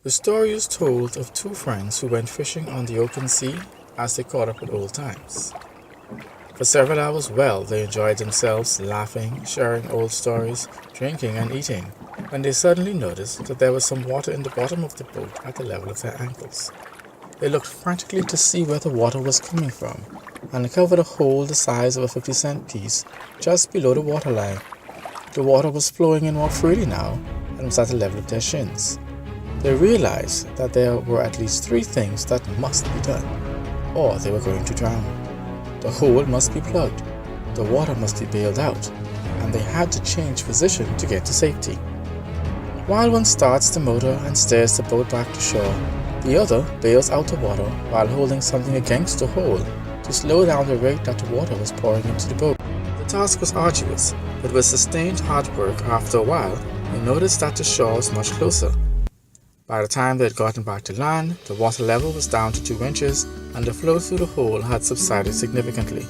The story is told of two friends who went fishing on the open sea as they caught up with old times. For several hours they enjoyed themselves, laughing, sharing old stories, drinking and eating, when they suddenly noticed that there was some water in the bottom of the boat at the level of their ankles. They looked frantically to see where the water was coming from, and uncovered a hole the size of a 50-cent piece just below the waterline. The water was flowing in more freely now and was at the level of their shins. They realized that there were at least 3 things that must be done, or they were going to drown. The hole must be plugged, the water must be bailed out, and they had to change position to get to safety. While one starts the motor and steers the boat back to shore, the other bails out the water while holding something against the hole to slow down the rate that the water was pouring into the boat. The task was arduous, but with sustained hard work, after a while, they noticed that the shore was much closer. By the time they had gotten back to land, the water level was down to 2 inches and the flow through the hole had subsided significantly.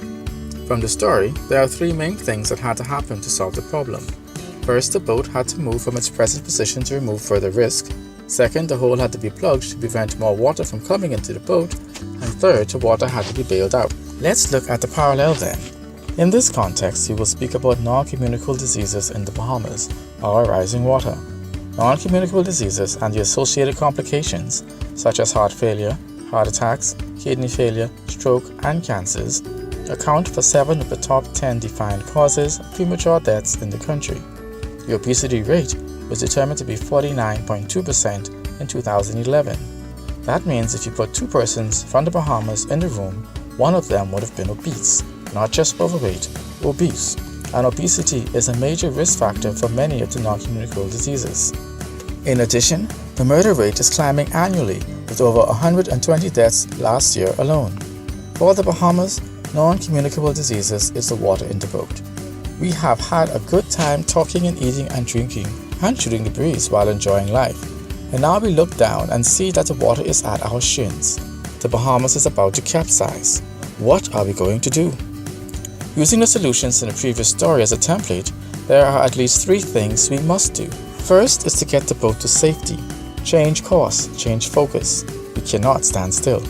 From the story, there are 3 main things that had to happen to solve the problem. First, the boat had to move from its present position to remove further risk. Second, the hole had to be plugged to prevent more water from coming into the boat. And third, the water had to be bailed out. Let's look at the parallel then. In this context, we will speak about non-communicable diseases in the Bahamas, or rising water. Non-communicable diseases and the associated complications, such as heart failure, heart attacks, kidney failure, stroke, and cancers, account for 7 of the top 10 defined causes of premature deaths in the country. The obesity rate was determined to be 49.2% in 2011. That means if you put 2 persons from the Bahamas in the room, one of them would have been obese, not just overweight, obese. And obesity is a major risk factor for many of the non-communicable diseases. In addition, the murder rate is climbing annually, with over 120 deaths last year alone. For the Bahamas, non-communicable diseases is the water in the boat. We have had a good time talking and eating and drinking and shooting the breeze while enjoying life. And now we look down and see that the water is at our shins. The Bahamas is about to capsize. What are we going to do? Using the solutions in the previous story as a template, there are at least 3 things we must do. First is to get the boat to safety. Change course, change focus. We cannot stand still.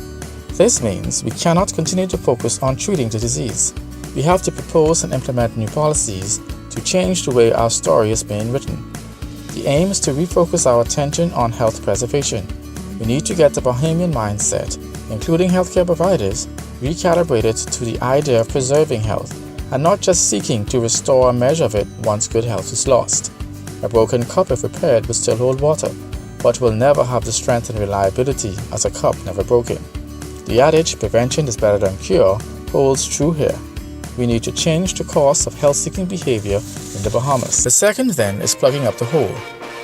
This means we cannot continue to focus on treating the disease. We have to propose and implement new policies to change the way our story is being written. The aim is to refocus our attention on health preservation. We need to get the Bahamian mindset, including healthcare providers, recalibrated to the idea of preserving health and not just seeking to restore a measure of it once good health is lost. A broken cup, if repaired, will still hold water, but will never have the strength and reliability as a cup never broken. The adage, prevention is better than cure, holds true here. We need to change the course of health-seeking behavior in the Bahamas. The second then is plugging up the hole.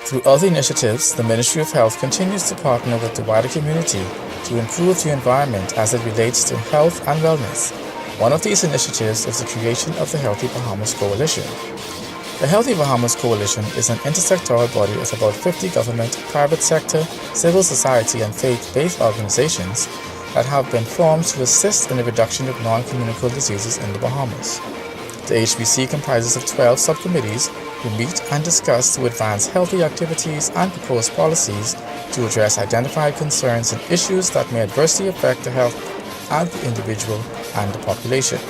Through other initiatives, the Ministry of Health continues to partner with the wider community to improve the environment as it relates to health and wellness. One of these initiatives is the creation of the Healthy Bahamas Coalition. The Healthy Bahamas Coalition is an intersectoral body of about 50 government, private sector, civil society and faith-based organizations that have been formed to assist in the reduction of non-communicable diseases in the Bahamas. The HBC comprises of 12 subcommittees who meet and discuss to advance healthy activities and propose policies to address identified concerns and issues that may adversely affect the health of the individual and the population.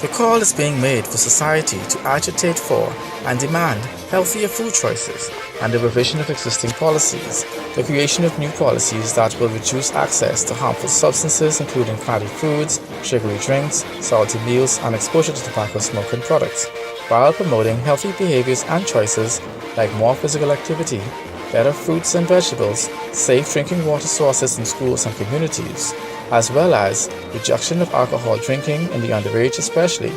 The call is being made for society to agitate for and demand healthier food choices and the revision of existing policies, the creation of new policies that will reduce access to harmful substances including fatty foods, sugary drinks, salty meals, and exposure to tobacco smoke and products, while promoting healthy behaviors and choices like more physical activity, better fruits and vegetables, safe drinking water sources in schools and communities, as well as reduction of alcohol drinking in the underage especially,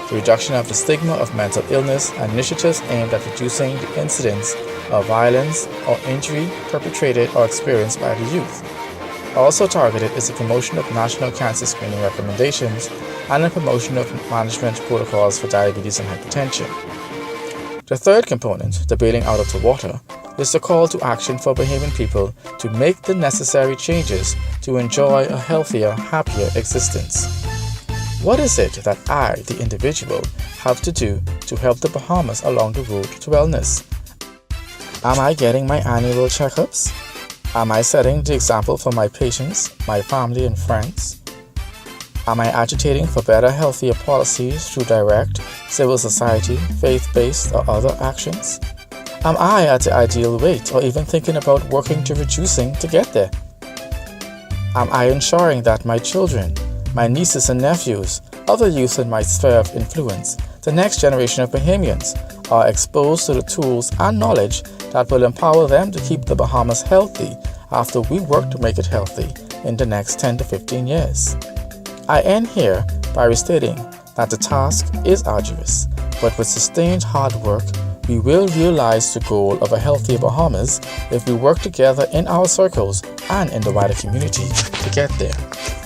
the reduction of the stigma of mental illness, and initiatives aimed at reducing the incidence of violence or injury perpetrated or experienced by the youth. Also targeted is the promotion of national cancer screening recommendations and the promotion of management protocols for diabetes and hypertension. The third component, the bailing out of the water, is the call to action for Bahamian people to make the necessary changes to enjoy a healthier, happier existence. What is it that I, the individual, have to do to help the Bahamas along the road to wellness? Am I getting my annual checkups? Am I setting the example for my patients, my family and friends? Am I agitating for better, healthier policies through direct, civil society, faith-based or other actions? Am I at the ideal weight or even thinking about working to reducing to get there? Am I ensuring that my children, my nieces and nephews, other youth in my sphere of influence, the next generation of Bahamians, are exposed to the tools and knowledge that will empower them to keep the Bahamas healthy after we work to make it healthy in the next 10 to 15 years? I end here by restating that the task is arduous, but with sustained hard work, we will realize the goal of a healthier Bahamas if we work together in our circles and in the wider community to get there.